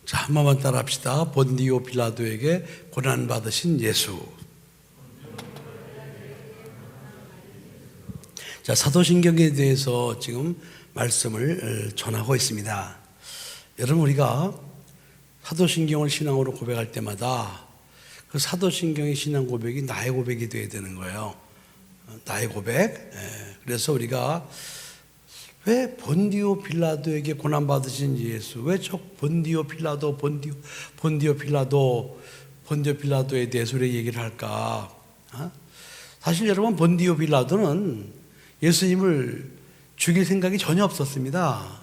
자, 한 번만 따라 합시다. 본디오 빌라도에게 고난받으신 예수. 자, 사도신경에 대해서 지금 말씀을 전하고 있습니다. 여러분, 우리가 사도신경을 신앙으로 고백할 때마다 그 사도신경의 신앙 고백이 나의 고백이 되어야 되는 거예요. 나의 고백. 그래서 우리가 왜 본디오 빌라도에게 고난받으신 예수, 왜 저 본디오 빌라도에 대해서 우리 얘기를 할까? 사실 여러분, 본디오 빌라도는 예수님을 죽일 생각이 전혀 없었습니다.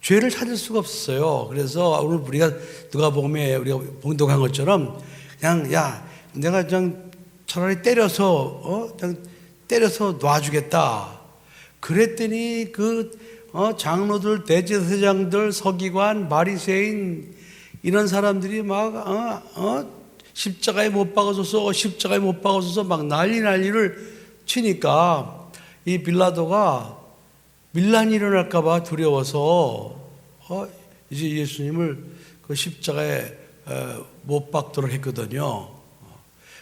죄를 찾을 수가 없었어요. 그래서 오늘 우리가 누가복음에 우리가 봉독한 것처럼 그냥 내가 그냥 차라리 때려서 놔주겠다. 그랬더니 장로들, 대제사장들, 서기관, 바리새인 이런 사람들이 막 십자가에 못 박아줘서 막 난리를 치니까 이 빌라도가 밀란이 일어날까봐 두려워서 이제 예수님을 그 십자가에 못 박도록 했거든요.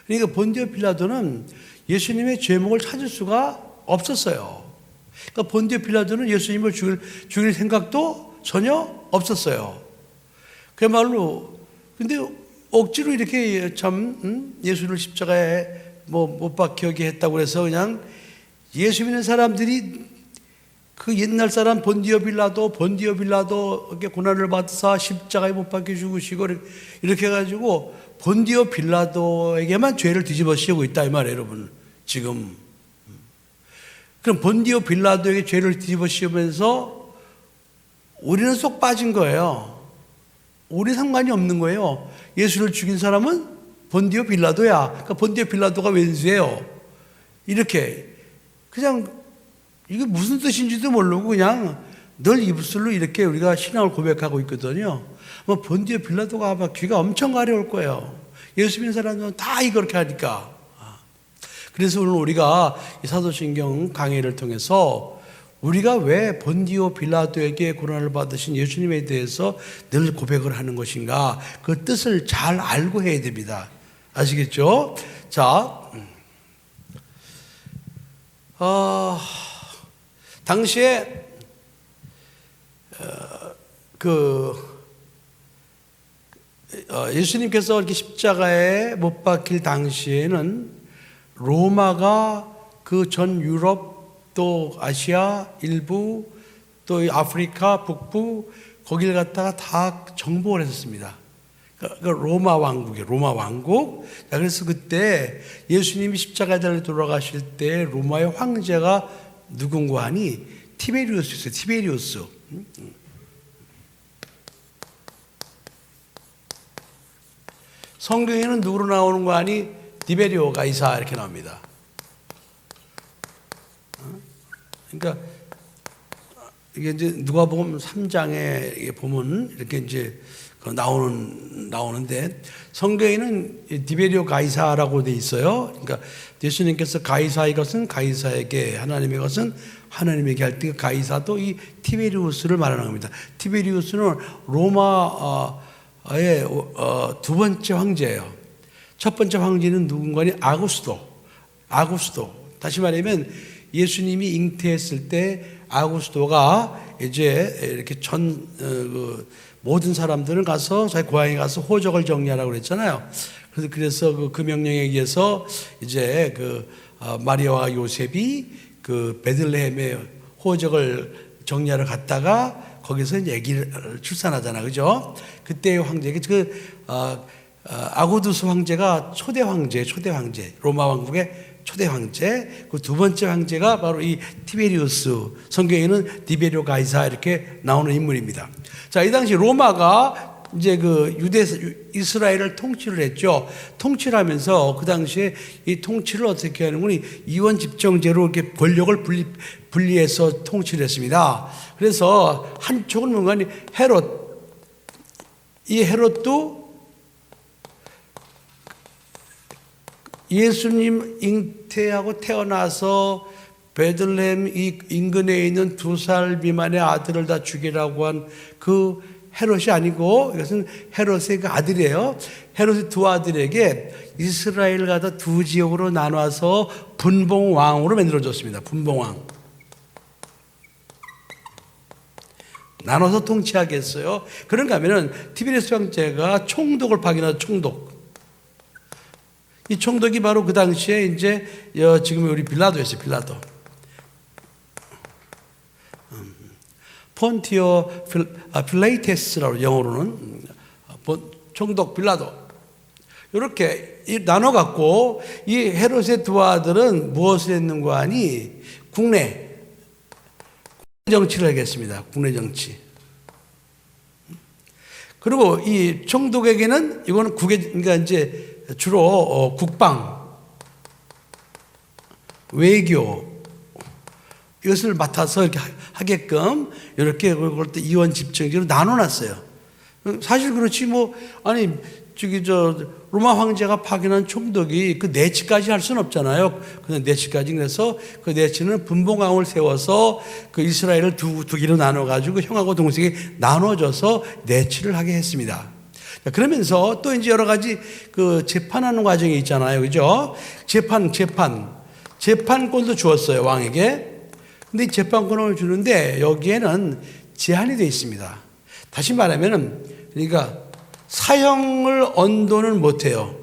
그러니까 본디오 빌라도는 예수님의 죄목을 찾을 수가 없었어요. 그러니까 본디오 빌라도는 예수님을 죽일 생각도 전혀 없었어요. 그야말로 근데 억지로 이렇게 예수를 십자가에 못 박히게 했다고 해서 그냥 예수 믿는 사람들이 그 옛날 사람 본디오 빌라도 이렇게 고난을 받아서 십자가에 못 박혀 죽으시고 이렇게 해가지고 본디오 빌라도에게만 죄를 뒤집어 씌우고 있다 이 말이에요, 여러분. 지금 그럼 본디오 빌라도에게 죄를 뒤집어 씌우면서 우리는 쏙 빠진 거예요. 우리 상관이 없는 거예요. 예수를 죽인 사람은 본디오 빌라도야. 그러니까 본디오 빌라도가 왼수예요. 이렇게 그냥 이게 무슨 뜻인지도 모르고 그냥 늘 입술로 이렇게 우리가 신앙을 고백하고 있거든요. 본디오 빌라도가 아마 귀가 엄청 가려울 거예요. 예수 믿는 사람들은 다 그렇게 하니까. 그래서 오늘 우리가 이 사도신경 강의를 통해서 우리가 왜 본디오 빌라도에게 고난을 받으신 예수님에 대해서 늘 고백을 하는 것인가, 그 뜻을 잘 알고 해야 됩니다. 아시겠죠? 자, 당시에 예수님께서 이렇게 십자가에 못 박힐 당시에는 로마가 그 전 유럽 또 아시아 일부 또 아프리카 북부 거기를 갖다가 다 정복을 했었습니다. 그러니까 로마 왕국이에요. 로마 왕국. 그래서 그때 예수님이 십자가에 달려 돌아가실 때 로마의 황제가 누군고 하니 티베리우스였어요. 티베리우스. 성경에는 누구로 나오는 거 아니? 디베리오 가이사 이렇게 나옵니다. 그러니까 이게 이제 누가복음 3장에 보면 이렇게 이제 나오는데 성경에는 디베리오 가이사라고 돼 있어요. 그러니까 예수님께서 가이사의 것은 가이사에게, 하나님의 것은 하나님에게 할 때 가이사도 이 티베리우스를 말하는 겁니다. 티베리우스는 로마의 두 번째 황제예요. 첫 번째 황제는 누군가니? 아구스도. 다시 말하면 예수님이 잉태했을 때 아구스도가 이제 이렇게 모든 사람들은 가서 자기 고향에 가서 호적을 정리하라고 그랬잖아요. 그래서 그 명령에 의해서 이제 마리아와 요셉이 베들레헴에 호적을 정리하러 갔다가 거기서 이제 아기를 출산하잖아, 그죠? 그때의 황제가 아구두스 황제가 초대 황제, 로마 왕국의 초대 황제. 그 두 번째 황제가 바로 이 티베리우스, 성경에는 디베리오 가이사 이렇게 나오는 인물입니다. 자, 이 당시 로마가 이제 이스라엘을 통치를 했죠. 통치를 하면서 그 당시에 이 통치를 어떻게 하는군이 이원 집정제로 이렇게 권력을 분리해서 통치를 했습니다. 그래서 한쪽은 뭔가 이 헤롯도 예수님 잉태하고 태어나서 베들레헴 이 인근에 있는 2살 미만의 아들을 다 죽이라고 한 그 헤롯이 아니고 이것은 헤롯의 그 아들이에요. 헤롯의 두 아들에게 이스라엘을 갖다 두 지역으로 나눠서 분봉왕으로 만들어줬습니다. 분봉왕. 나눠서 통치하게 했어요. 그런가 하면은 티베리우스 황제가 총독을 파견하죠. 총독. 이 총독이 바로 그 당시에 이제 지금 우리 빌라도였어요. 빌라도. 폰티오 필레이테스라고 영어로는 총독 빌라도. 이렇게 나눠 갖고 이 헤롯의 두 아들은 무엇을 했는가 하니 국내 정치를 하겠습니다. 국내 정치. 그리고 이 총독에게는 이거는 그러니까 이제 주로 국방, 외교 이것을 맡아서 이렇게 하게끔 이렇게 그걸 또 이원 집정제로 나눠놨어요. 사실 그렇지 뭐 아니 로마 황제가 파견한 총독이 그 내치까지 할 수는 없잖아요. 그냥 내치까지 그래서 그 내치는 분봉왕을 세워서 그 이스라엘을 두 개로 나눠가지고 형하고 동생이 나눠줘서 내치를 하게 했습니다. 그러면서 또 이제 여러 가지 그 재판하는 과정이 있잖아요. 그죠? 재판권도 주었어요. 왕에게. 근데 이 재판권을 주는데 여기에는 제한이 되어 있습니다. 다시 말하면은 그러니까 사형을 언도는 못해요.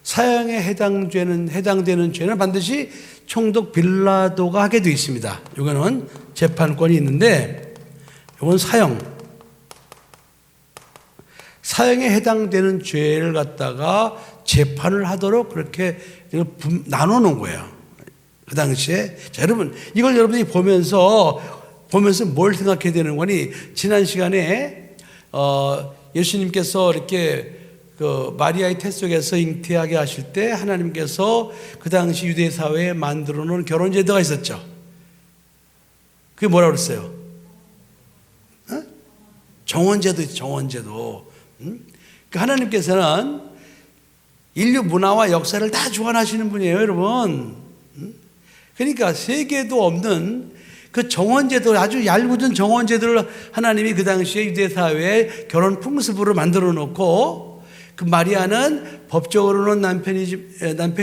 사형에 해당되는 죄는 반드시 총독 빌라도가 하게 되어 있습니다. 이거는 재판권이 있는데 이건 사형에 해당되는 죄를 갖다가 재판을 하도록 그렇게 나눠 놓은 거예요. 그 당시에. 자, 여러분, 이걸 여러분이 보면서 뭘 생각해야 되는 거니? 지난 시간에, 예수님께서 이렇게 그 마리아의 태 속에서 잉태하게 하실 때 하나님께서 그 당시 유대 사회에 만들어 놓은 결혼 제도가 있었죠. 그게 뭐라고 그랬어요? 정원제도 있죠. 정원제도. 그러니까 하나님께서는 인류 문화와 역사를 다 주관하시는 분이에요, 여러분. 그러니까 세계도 없는 그 정원제도, 아주 얄궂은 정원제도를 하나님이 그 당시에 유대 사회에 결혼 풍습으로 만들어 놓고, 그 마리아는 법적으로는 남편이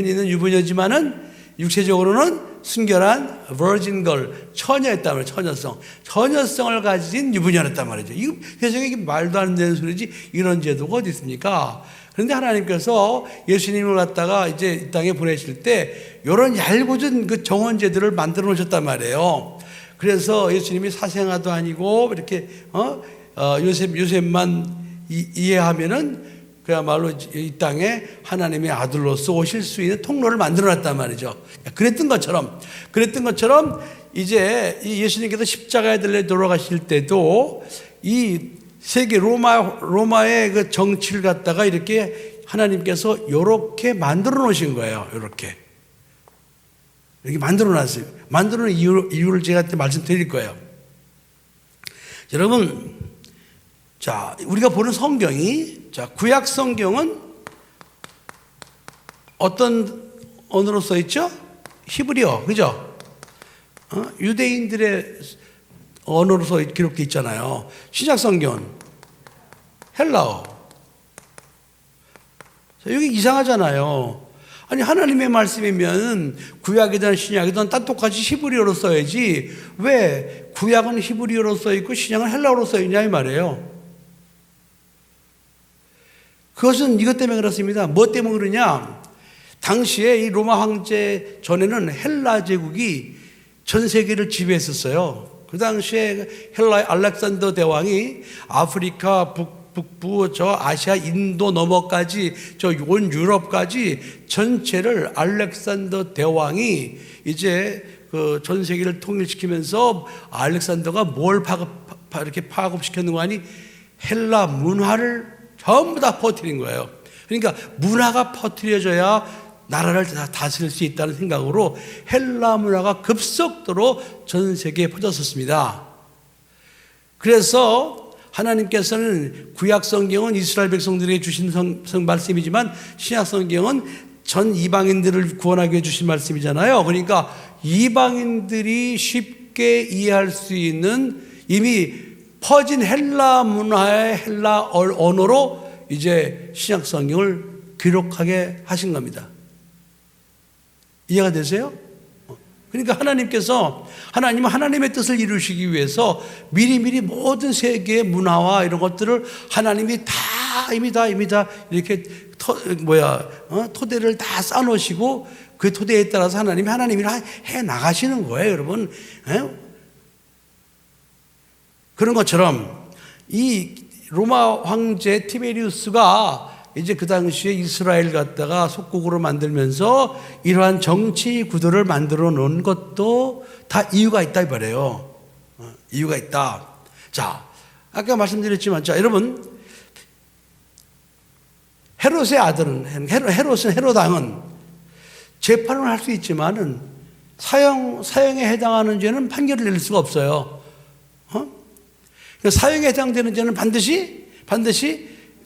있는 유부녀지만은 육체적으로는 순결한 버진걸, 처녀였단 말이에요. 처녀성을 가진 유부녀였단 말이죠. 이거 세상에 이게 말도 안 되는 소리지, 이런 제도가 어디 있습니까? 그런데 하나님께서 예수님을 갖다가 이제 이 땅에 보내실 때 이런 얄궂은 그 정원제도를 만들어 놓으셨단 말이에요. 그래서 예수님이 사생아도 아니고 이렇게 요셉만 이해하면은 그야말로 이 땅에 하나님의 아들로서 오실 수 있는 통로를 만들어 놨단 말이죠. 그랬던 것처럼 이제 이 예수님께서 십자가에 달려 돌아가실 때도 이 세계 로마의 그 정치를 갖다가 이렇게 하나님께서 이렇게 만들어 놓으신 거예요. 이렇게 만들어 놨어요. 만들어 놓은 이유를 제가 말씀드릴 거예요. 여러분, 자, 우리가 보는 성경이, 자, 구약 성경은 어떤 언어로 써 있죠? 히브리어, 그죠? 유대인들의 언어로서 기록되어 있잖아요. 신약 성경은 헬라어. 여기 이상하잖아요. 아니, 하나님의 말씀이면 구약이든 신약이든 다 똑같이 히브리어로 써야지 왜 구약은 히브리어로 써 있고 신약은 헬라어로 써 있냐 이 말이에요. 그것은 이것 때문에 그렇습니다. 뭐 때문에 그러냐? 당시에 이 로마 황제 전에는 헬라 제국이 전 세계를 지배했었어요. 그 당시에 헬라의 알렉산더 대왕이 아프리카 북부 저 아시아 인도 너머까지 저 온 유럽까지 전체를 알렉산더 대왕이 이제 그 전 세계를 통일시키면서 알렉산더가 뭘 이렇게 파급시켰는가 하니 헬라 문화를 전부 다 퍼뜨린 거예요. 그러니까 문화가 퍼뜨려져야 나라를 다스릴 수 있다는 생각으로 헬라 문화가 급속도로 전 세계에 퍼졌었습니다. 그래서 하나님께서는 구약 성경은 이스라엘 백성들에게 주신 말씀이지만 신약 성경은 전 이방인들을 구원하기 위해 주신 말씀이잖아요. 그러니까 이방인들이 쉽게 이해할 수 있는 이미 퍼진 헬라 문화의 헬라 언어로 이제 신약 성경을 기록하게 하신 겁니다. 이해가 되세요? 그러니까 하나님께서 하나님은 하나님의 뜻을 이루시기 위해서 미리미리 모든 세계의 문화와 이런 것들을 하나님이 다 이미 다 이렇게 토대를 다 쌓아놓으시고 그 토대에 따라서 하나님이 해 나가시는 거예요, 여러분. 그런 것처럼 이 로마 황제 티베리우스가 이제 그 당시에 이스라엘 갖다가 속국으로 만들면서 이러한 정치 구도를 만들어 놓은 것도 다 이유가 있다 이 말이에요. 이유가 있다. 자, 아까 말씀드렸지만, 자, 여러분, 헤롯의 아들은, 헤롯왕은 재판을 할 수 있지만은 사형에 해당하는 죄는 판결을 내릴 수가 없어요. 사형에 해당되는 죄는 반드시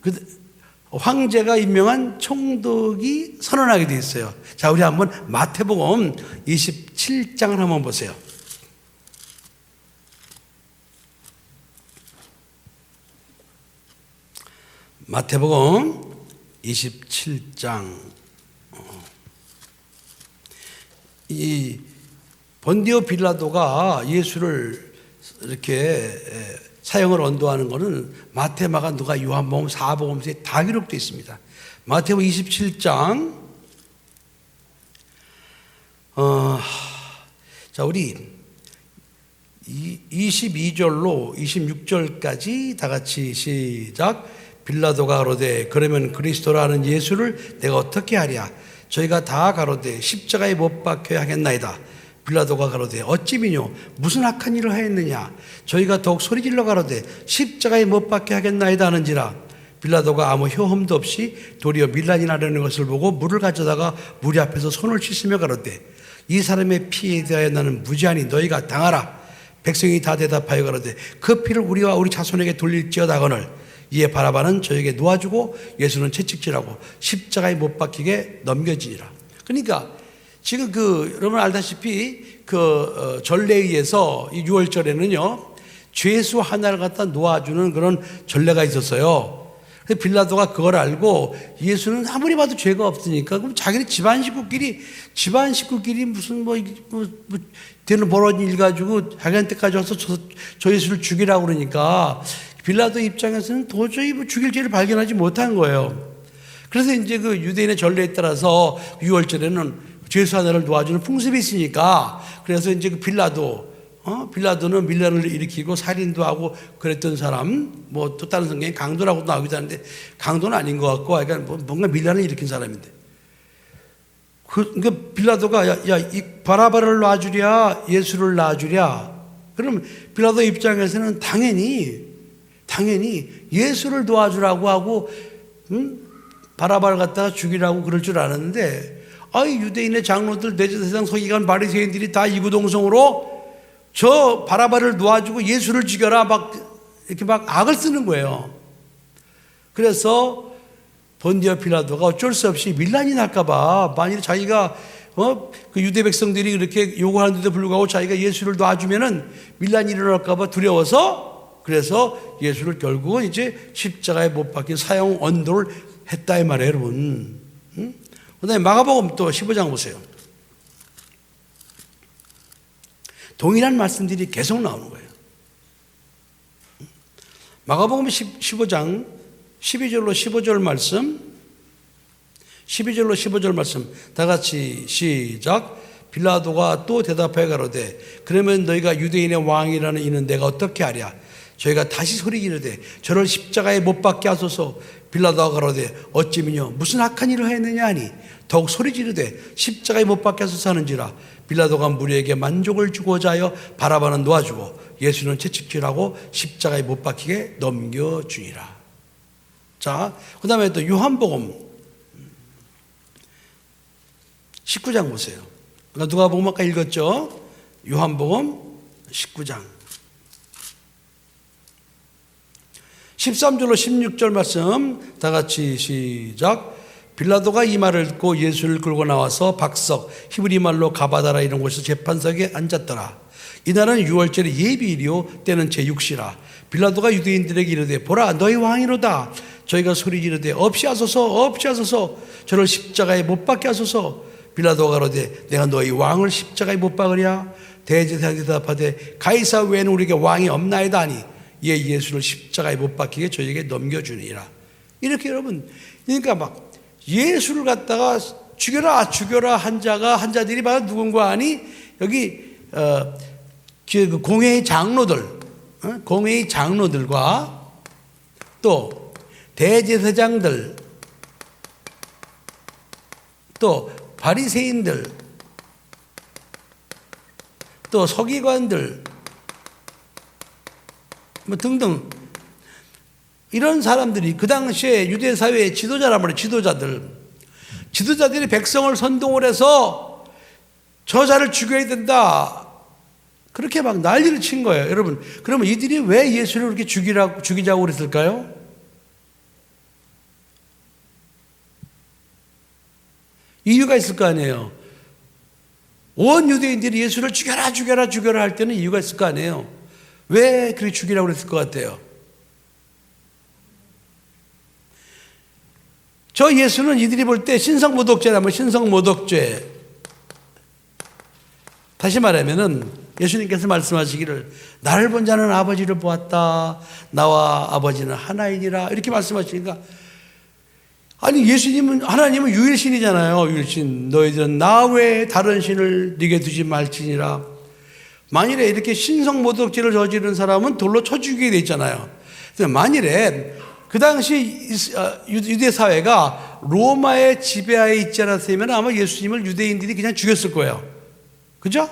그 황제가 임명한 총독이 선언하게 되어 있어요. 자, 우리 한번 마태복음 27장을 한번 보세요. 마태복음 27장. 이 본디오 빌라도가 예수를 이렇게 사형을 언도하는 것은 마태, 마가, 누가, 요한복음, 사복음서에 다 기록되어 있습니다. 마태복음 27장. 자, 우리 22절로 26절까지 다 같이 시작. 빌라도가 가로되 그러면 그리스도라는 예수를 내가 어떻게 하랴? 저희가 다 가로되 십자가에 못 박혀야 하겠나이다. 빌라도가 가로되 어찌 미뇨 무슨 악한 일을 하였느냐? 저희가 더욱 소리질러 가로되 십자가에 못 박혀야 하겠나이다 하는지라. 빌라도가 아무 효험도 없이 도리어 밀란이 나려는 것을 보고 물을 가져다가 무리 앞에서 손을 씻으며 가로되 이 사람의 피에 대하여 나는 무죄하니 너희가 당하라. 백성이 다 대답하여 가로되 그 피를 우리와 우리 자손에게 돌릴지어다거늘. 이에 바라바는 저에게 놓아주고 예수는 채찍질하고 십자가에 못 박히게 넘겨지니라. 그러니까 지금 여러분 알다시피 전례에 의해서 이 6월절에는요 죄수 하나를 갖다 놓아주는 그런 전례가 있었어요. 그래서 빌라도가 그걸 알고 예수는 아무리 봐도 죄가 없으니까 그럼 자기네 집안 식구끼리 무슨 되는 벌어진 일 가지고 자기한테까지 와서 저 예수를 죽이라고 그러니까 빌라도 입장에서는 도저히 죽일 죄를 발견하지 못한 거예요. 그래서 이제 그 유대인의 전례에 따라서 6월절에는 죄수 하나를 도와주는 풍습이 있으니까 그래서 이제 그 빌라도는 밀란을 일으키고 살인도 하고 그랬던 사람, 뭐 또 다른 성경에 강도라고도 나오기도 하는데 강도는 아닌 것 같고, 그러니까 뭔가 밀란을 일으킨 사람인데. 그러니까 빌라도가 이 바라바를 놔주랴, 예수를 놔주랴. 그럼 빌라도 입장에서는 당연히 예수를 도와주라고 하고 바라바를 갖다가 죽이라고 그럴 줄 알았는데 유대인의 장로들, 대제사장, 서기관, 바리새인들이 다 이구동성으로 저 바라바를 놓아주고 예수를 죽여라 이렇게 악을 쓰는 거예요. 그래서 본디오 빌라도가 어쩔 수 없이 밀란이 날까봐, 만일 자기가 그 유대 백성들이 그렇게 요구하는데도 불구하고 자기가 예수를 놔주면은 밀란이 일어날까봐 두려워서, 그래서 예수를 결국은 이제 십자가에 못 박힌 사형 언도를 했다 이 말이에요, 여러분. 그 다음에 마가복음 또 15장 보세요. 동일한 말씀들이 계속 나오는 거예요. 마가복음 15장 12절로 15절 말씀, 12절로 15절 말씀 다 같이 시작. 빌라도가 또 대답하여 가로되 그러면 너희가 유대인의 왕이라는 이는 내가 어떻게 하랴? 저희가 다시 소리 지르되 저를 십자가에 못 박게 하소서. 빌라도가 가로되 어찌 미뇨 무슨 악한 일을 하였느냐 하니 더욱 소리 지르되 십자가에 못 박게 하소서 하는지라. 빌라도가 무리에게 만족을 주고자 하여 바라바는 놓아주고 예수는 채찍질하고 십자가에 못 박히게 넘겨주니라. 자, 그 다음에 또 요한복음 19장 보세요. 누가복음 아까 읽었죠? 요한복음 19장 13절로 16절 말씀 다 같이 시작. 빌라도가 이 말을 듣고 예수를 끌고 나와서 박석 히브리 말로 가바다라 이런 곳에서 재판석에 앉았더라. 이날은 유월절의 예비일이요 때는 제6시라. 빌라도가 유대인들에게 이르되 보라 너희 왕이로다. 저희가 소리 지르되 없이 하소서 없이 하소서 저를 십자가에 못 박게 하소서. 빌라도가 가로되 내가 너희 왕을 십자가에 못 박으랴. 대제사장이 대답하되 가이사 외에는 우리에게 왕이 없나이다 하니 이에 예수를 십자가에 못 박히게 저에게 넘겨주니라. 이렇게 여러분, 그러니까 막 예수를 갖다가 죽여라 죽여라 한 자들이 바로 누군가 하니 여기 그 공회의 장로들과 또 대제사장들 또 바리새인들 또 서기관들 뭐 등등 이런 사람들이 그 당시에 유대 사회의 지도자란 말이에요. 지도자들이 백성을 선동을 해서 저자를 죽여야 된다. 그렇게 막 난리를 친 거예요. 여러분, 그러면 이들이 왜 예수를 그렇게 죽이자고 그랬을까요? 이유가 있을 거 아니에요. 온 유대인들이 예수를 죽여라 죽여라 죽여라 할 때는 이유가 있을 거 아니에요. 왜 그렇게 죽이라고 그랬을 것 같아요? 저 예수는 이들이 볼 때 신성모독죄라면 신성모독죄. 다시 말하면은 예수님께서 말씀하시기를 나를 본 자는 아버지를 보았다. 나와 아버지는 하나이니라. 이렇게 말씀하시니까 아니 하나님은 유일신이잖아요. 유일신. 너희들은 나 외에 다른 신을 네게 두지 말지니라. 만일에 이렇게 신성모독죄를 저지른 사람은 돌로 쳐 죽이게 돼 있잖아요. 만일에 그 당시 유대 사회가 로마의 지배하에 있지 않았으면 아마 예수님을 유대인들이 그냥 죽였을 거예요. 그죠?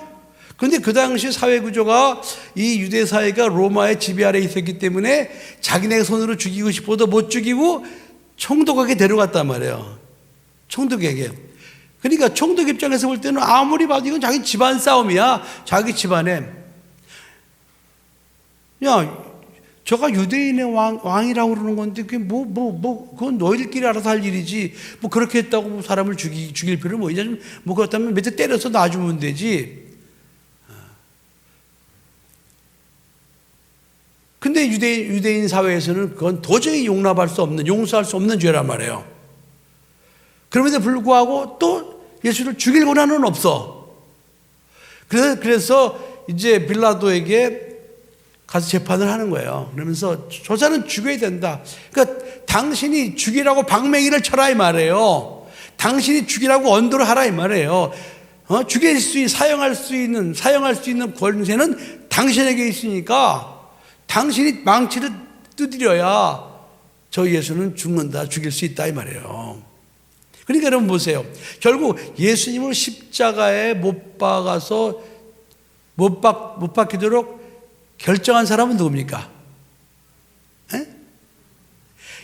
그런데 그 당시 사회 구조가 이 유대 사회가 로마의 지배 아래에 있었기 때문에 자기네 손으로 죽이고 싶어도 못 죽이고 총독에게 데려갔단 말이에요. 총독에게. 그러니까 총독 입장에서 볼 때는 아무리 봐도 이건 자기 집안 싸움이야. 자기 집안에. 야, 저가 유대인의 왕이라고 그러는 건데, 그게 그건 너희들끼리 알아서 할 일이지. 뭐 그렇게 했다고 사람을 죽일 필요는 뭐 있냐. 뭐 그렇다면 몇 대 때려서 놔주면 되지. 근데 유대인 사회에서는 그건 도저히 용서할 수 없는 죄란 말이에요. 그럼에도 불구하고 또 예수를 죽일 권한은 없어. 그래서 이제 빌라도에게 가서 재판을 하는 거예요. 그러면서 저자는 죽여야 된다. 그러니까 당신이 죽이라고 방맹이를 쳐라 이 말이에요. 당신이 죽이라고 언도를 하라 이 말이에요. 사용할 수 있는 권세는 당신에게 있으니까 당신이 망치를 두드려야 저 예수는 죽일 수 있다 이 말이에요. 그러니까 여러분 보세요. 결국 예수님을 십자가에 못 박아서 못 박히도록 결정한 사람은 누굽니까? 에?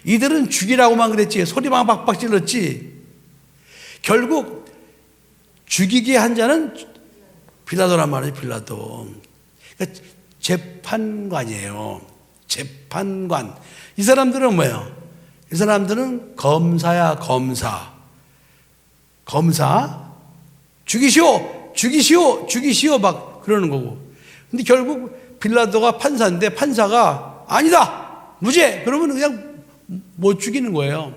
이들은 죽이라고만 그랬지 소리만 박박 질렀지. 결국 죽이게 한 자는 빌라도란 말이에요. 빌라도. 그러니까 재판관이에요. 재판관. 이 사람들은 뭐예요? 이 사람들은 검사야, 검사. 죽이시오 막 그러는 거고. 근데 결국 빌라도가 판사인데 판사가 아니다 무죄 그러면 그냥 못 죽이는 거예요.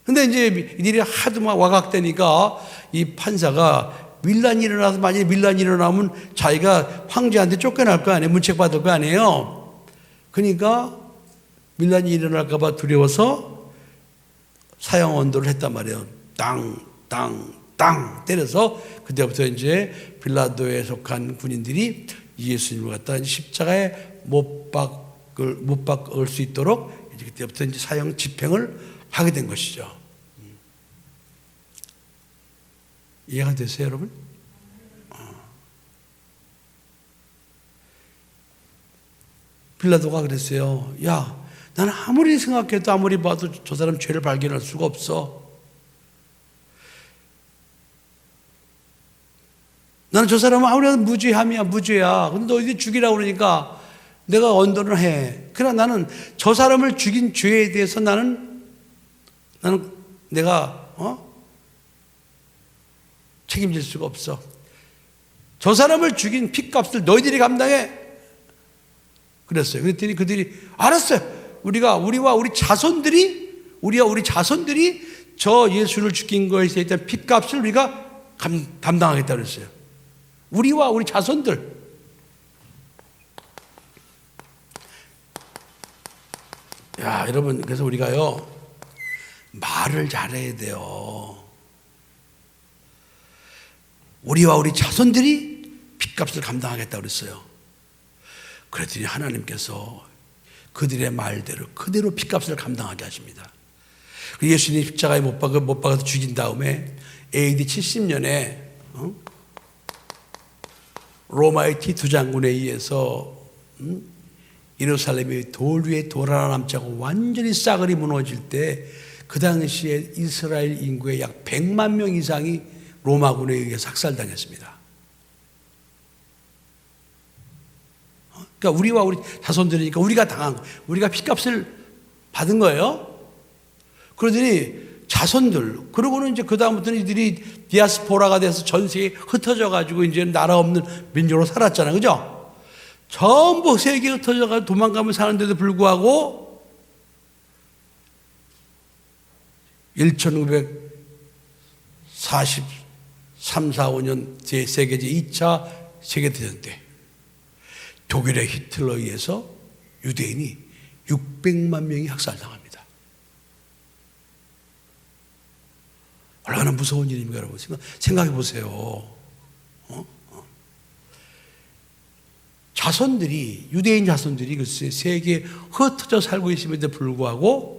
근데 이제 이들이 하도 막 와각되니까 이 판사가 만약에 밀란이 일어나면 자기가 황제한테 쫓겨날 거 아니에요. 문책받을 거 아니에요. 그러니까 밀란이 일어날까 봐 두려워서 사형 언도를 했단 말이에요. 땅 때려서 그때부터 이제 빌라도에 속한 군인들이 예수님을 갖다 십자가에 못 박을 수 있도록 이제 그때부터 이제 사형 집행을 하게 된 것이죠. 이해가 되세요, 여러분? 빌라도가 그랬어요. 야, 나는 아무리 생각해도 아무리 봐도 저 사람 죄를 발견할 수가 없어. 나는 저 사람은 아무래도 무죄야. 근데 너희들이 죽이라고 그러니까 내가 언도를 해. 그러나 나는 저 사람을 죽인 죄에 대해서 나는 내가 책임질 수가 없어. 저 사람을 죽인 핏값을 너희들이 감당해. 그랬어요. 그랬더니 그들이 알았어요. 우리와 우리 자손들이 저 예수를 죽인 것에 대한 핏값을 우리가 감당하겠다 그랬어요. 우리와 우리 자손들. 야, 여러분, 그래서 우리가요, 말을 잘해야 돼요. 우리와 우리 자손들이 핏값을 감당하겠다 그랬어요. 그랬더니 하나님께서 그들의 말대로 그대로 핏값을 감당하게 하십니다. 예수님 십자가에 못 박아서 죽인 다음에 AD 70년에 로마의 티투 장군에 의해서 예루살렘이 돌 위에 돌 하나 남지 않고 완전히 싸그리 무너질 때 그 당시에 이스라엘 인구의 약 100만 명 이상이 로마군에 의해서 학살당했습니다. 그러니까 우리와 우리 자손들이니까 우리가 당한 거예요. 우리가 핏값을 받은 거예요. 그러더니 자손들, 그러고는 이제 그다음부터는 이들이 디아스포라가 돼서 전 세계에 흩어져 가지고 이제 나라 없는 민족으로 살았잖아요. 그죠? 전부 세계에 흩어져 가지고 도망가면 사는데도 불구하고 1943, 4, 5년 세계제 2차 세계대전 때 독일의 히틀러에 의해서 유대인이 600만 명이 학살당합니다. 얼마나 무서운 일입니까, 여러분? 생각해 보세요. 자손들이, 유대인 자손들이 글쎄 세계에 흩어져 살고 있음에도 불구하고,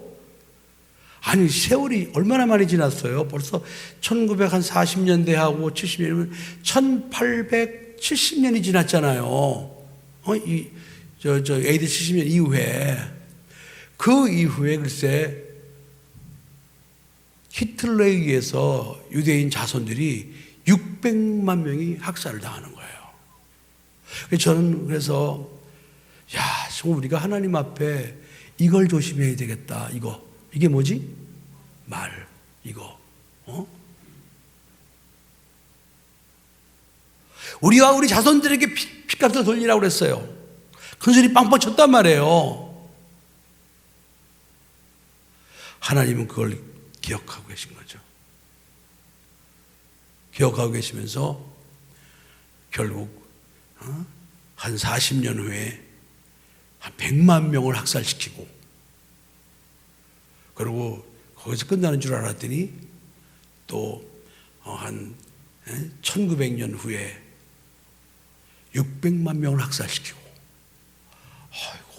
아니, 세월이 얼마나 많이 지났어요? 벌써 1940년대하고 70년이면 1870년이 지났잖아요. AD 70년 이후에. 그 이후에 글쎄 히틀러에 의해서 유대인 자손들이 600만 명이 학살을 당하는 거예요. 저는 그래서 지금 우리가 하나님 앞에 이걸 조심해야 되겠다. 이게 뭐지? 말. 우리와 우리 자손들에게 핏값을 돌리라고 그랬어요. 큰소리 빵빵 쳤단 말이에요. 하나님은 그걸 기억하고 계신 거죠. 기억하고 계시면서 결국 한 40년 후에 한 100만 명을 학살시키고, 그리고 거기서 끝나는 줄 알았더니 또 한 1900년 후에 600만 명을 학살시키고. 아이고.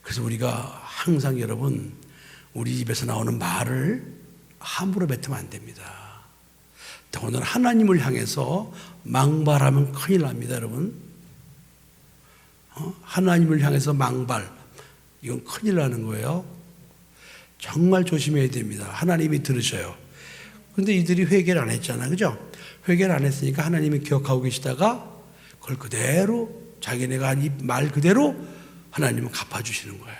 그래서 우리가 항상 여러분, 우리 입에서 나오는 말을 함부로 뱉으면 안 됩니다. 더군다나 하나님을 향해서 망발하면 큰일 납니다, 여러분. 하나님을 향해서 망발, 이건 큰일 나는 거예요. 정말 조심해야 됩니다. 하나님이 들으셔요. 근데 이들이 회개를 안 했잖아요. 그죠? 회개를 안 했으니까 하나님이 기억하고 계시다가 그걸 그대로, 자기네가 한 이 말 그대로 하나님은 갚아주시는 거예요.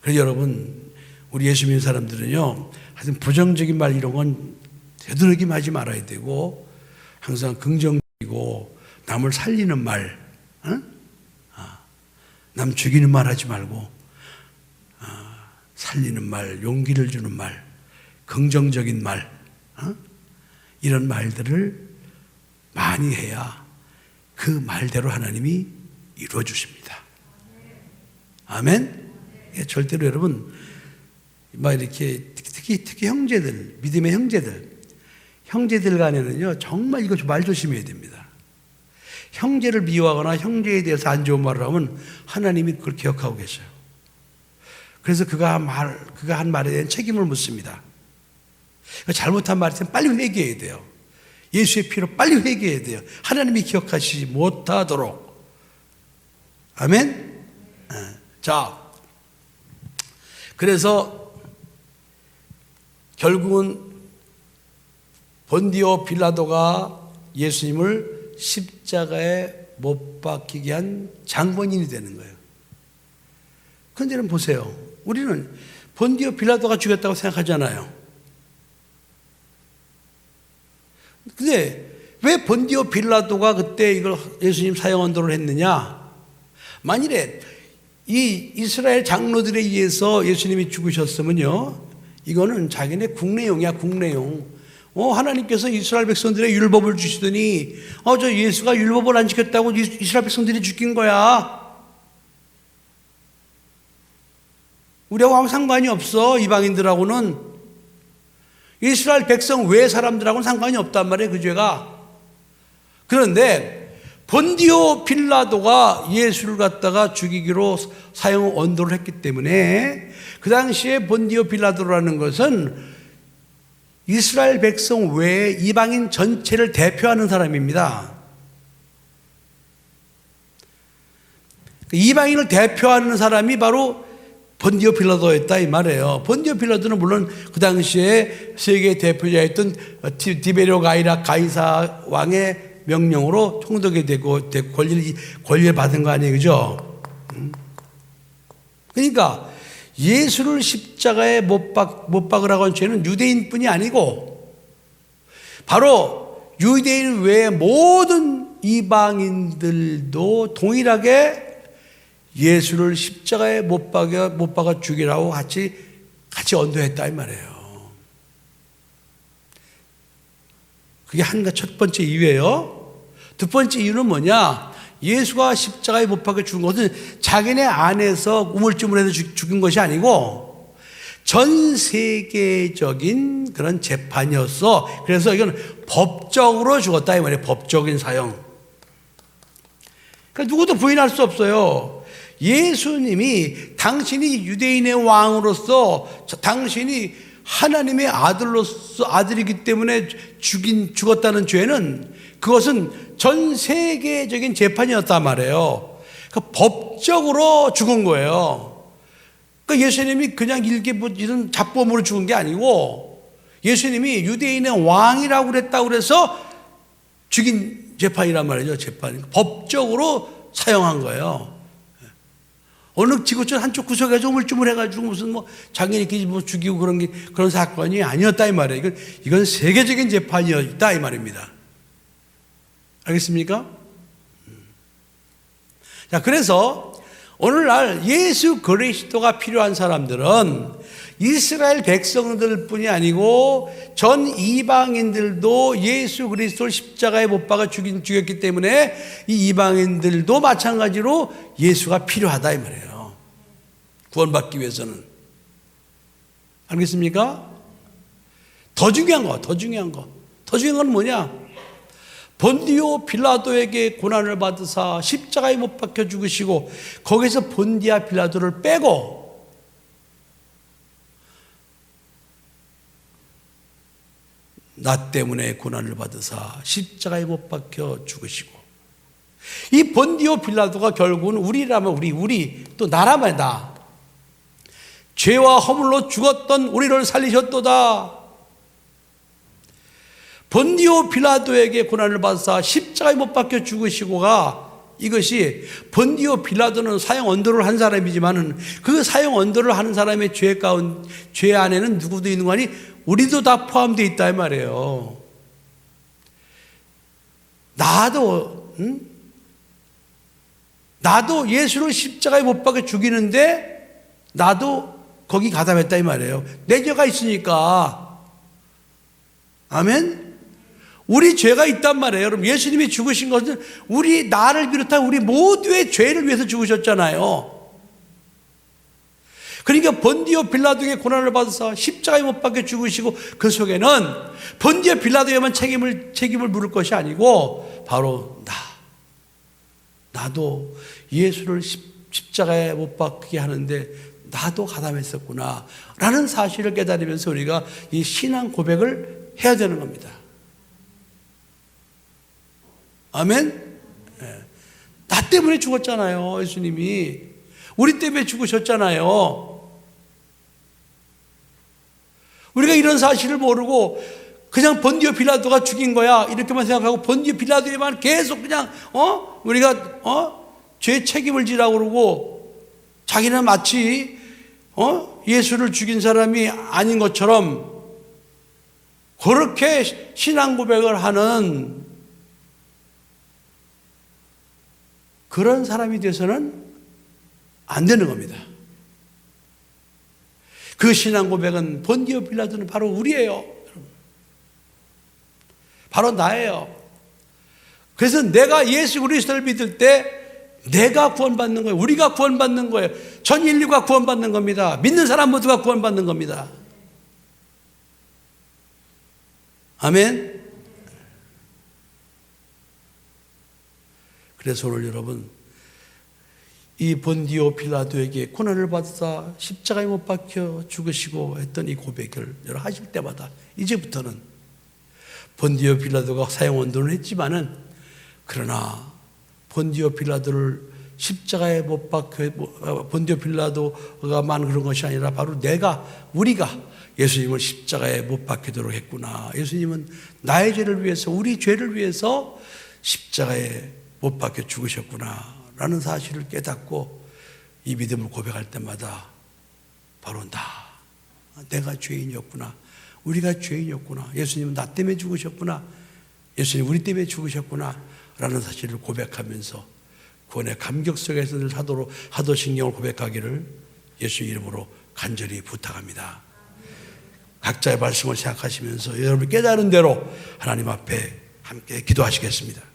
그래서 여러분, 우리 예수 믿는 사람들은요, 하여튼 부정적인 말 이런 건 되도록이면 하지 말아야 되고, 항상 긍정적이고 남을 살리는 말, 남 죽이는 말 하지 말고 살리는 말, 용기를 주는 말, 긍정적인 말, 이런 말들을 많이 해야 그 말대로 하나님이 이루어 주십니다. 아멘? 절대로 여러분, 막 이렇게 특히 형제들, 믿음의 형제들 간에는요, 정말 이거 말 조심해야 됩니다. 형제를 미워하거나 형제에 대해서 안 좋은 말을 하면 하나님이 그걸 기억하고 계셔요. 그래서 그가 한 말에 대한 책임을 묻습니다. 잘못한 말이 있으면 빨리 회개해야 돼요. 예수의 피로 빨리 회개해야 돼요. 하나님이 기억하시지 못하도록. 아멘? 자, 그래서 결국은 본디오 빌라도가 예수님을 십자가에 못 박히게 한 장본인이 되는 거예요. 그런데 보세요. 우리는 본디오 빌라도가 죽였다고 생각하잖아요. 근데 왜 본디오 빌라도가 그때 이걸 예수님 사형 언도를 했느냐? 만일에 이 이스라엘 장로들에 의해서 예수님이 죽으셨으면요, 이거는 자기네 국내용이야, 국내용. 하나님께서 이스라엘 백성들의 율법을 주시더니 저 예수가 율법을 안 지켰다고 이스라엘 백성들이 죽인 거야. 우리하고 아무 상관이 없어. 이방인들하고는, 이스라엘 백성 외 사람들하고는 상관이 없단 말이에요, 그 죄가. 그런데 본디오 빌라도가 예수를 갖다가 죽이기로 사형 언도를 했기 때문에, 그 당시에 본디오 빌라도라는 것은 이스라엘 백성 외에 이방인 전체를 대표하는 사람입니다. 이방인을 대표하는 사람이 바로 본디오 빌라도였다 이 말이에요. 본디오 빌라도는 물론 그 당시에 세계 대표자였던 디베리오 가이사 왕의 명령으로 총독이 되고 권리를 받은 거 아니에요, 그죠? 그러니까 예수를 십자가에 못 박으라고 한 죄는 유대인뿐이 아니고 바로 유대인 외의 모든 이방인들도 동일하게 예수를 십자가에 못 박아 죽이라고 같이 언도했다 이 말이에요. 그게 첫 번째 이유예요. 두 번째 이유는 뭐냐? 예수가 십자가에 못 박아 죽은 것은 자기네 안에서 우물쭈물해서 죽은 것이 아니고 전 세계적인 그런 재판이었어. 그래서 이건 법적으로 죽었다 이 말이에요. 법적인 사형. 그러니까 누구도 부인할 수 없어요. 예수님이 당신이 유대인의 왕으로서, 당신이 하나님의 아들이기 때문에 죽었다는 죄는, 그것은 전 세계적인 재판이었단 말이에요. 그러니까 법적으로 죽은 거예요. 그러니까 예수님이 그냥 이런 잡범으로 죽은 게 아니고, 예수님이 유대인의 왕이라고 그랬다고 그래서 죽인 재판이란 말이죠. 재판. 법적으로 사형한 거예요. 어느 지구촌 한쪽 구석에서 우물쭈물해가지고 무슨 장인이 죽이고 그런 사건이 아니었다 이 말이에요. 이건 세계적인 재판이었다 이 말입니다. 알겠습니까? 자, 그래서 오늘날 예수 그리스도가 필요한 사람들은 이스라엘 백성들 뿐이 아니고 전 이방인들도 예수 그리스도를 십자가에 못 박아 죽였기 때문에 이 이방인들도 마찬가지로 예수가 필요하다 이 말이에요. 구원받기 위해서는. 알겠습니까? 더 중요한 건 뭐냐? 본디오 빌라도에게 고난을 받으사 십자가에 못 박혀 죽으시고 거기서 본디아 빌라도를 빼고 나 때문에 고난을 받으사 십자가에 못 박혀 죽으시고, 이 본디오 빌라도가 결국은 우리라면 우리 또 나라면 나, 죄와 허물로 죽었던 우리를 살리셨도다. 본디오 빌라도에게 고난을 받으사 십자가에 못 박혀 죽으시고가, 이것이 본디오 빌라도는 사형 언도를 한 사람이지만은 그 사형 언도를 하는 사람의 죄 안에는 누구도 있는 거 아니? 우리도 다 포함되어 있다 이 말이에요. 나도 예수를 십자가에 못 박아 죽이는데 나도 거기 가담했다 이 말이에요. 내 죄가 있으니까. 아멘? 우리 죄가 있단 말이에요. 여러분, 예수님이 죽으신 것은 나를 비롯한 우리 모두의 죄를 위해서 죽으셨잖아요. 그러니까 본디오 빌라도에게 고난을 받아서 십자가에 못 박혀 죽으시고, 그 속에는 본디오 빌라도에만 책임을 물을 것이 아니고 바로 나도 예수를 십자가에 못 박히게 하는데 나도 가담했었구나 라는 사실을 깨달으면서 우리가 이 신앙 고백을 해야 되는 겁니다. 아멘? 나 때문에 죽었잖아요. 예수님이 우리 때문에 죽으셨잖아요. 우리가 이런 사실을 모르고 그냥 본디오 빌라도가 죽인 거야 이렇게만 생각하고 본디오 빌라도에만 계속 그냥 우리가 죄 책임을 지라고 그러고, 자기는 마치 예수를 죽인 사람이 아닌 것처럼 그렇게 신앙 고백을 하는 그런 사람이 돼서는 안 되는 겁니다. 그 신앙 고백은 본디오 빌라도는 바로 우리예요. 바로 나예요. 그래서 내가 예수 그리스도를 믿을 때 내가 구원받는 거예요. 우리가 구원받는 거예요. 전 인류가 구원받는 겁니다. 믿는 사람 모두가 구원받는 겁니다. 아멘. 그래서 오늘 여러분, 이 본디오 빌라도에게 고난을 받으사 십자가에 못 박혀 죽으시고 했던 이 고백을 여러분 하실 때마다 이제부터는 본디오 빌라도가 사형언도는 했지만은, 그러나 본디오 빌라도를 십자가에 못 박혀, 본디오 빌라도가만 그런 것이 아니라 바로 우리가 예수님을 십자가에 못 박히도록 했구나. 예수님은 나의 죄를 위해서, 우리 죄를 위해서 십자가에 못 박혀 죽으셨구나 라는 사실을 깨닫고 이 믿음을 고백할 때마다 바로 내가 죄인이었구나, 우리가 죄인이었구나, 예수님은 나 때문에 죽으셨구나, 예수님 우리 때문에 죽으셨구나 라는 사실을 고백하면서 구원의 감격 속에서 늘 사도신경을 고백하기를 예수 이름으로 간절히 부탁합니다. 각자의 말씀을 생각하시면서 여러분이 깨달은 대로 하나님 앞에 함께 기도하시겠습니다.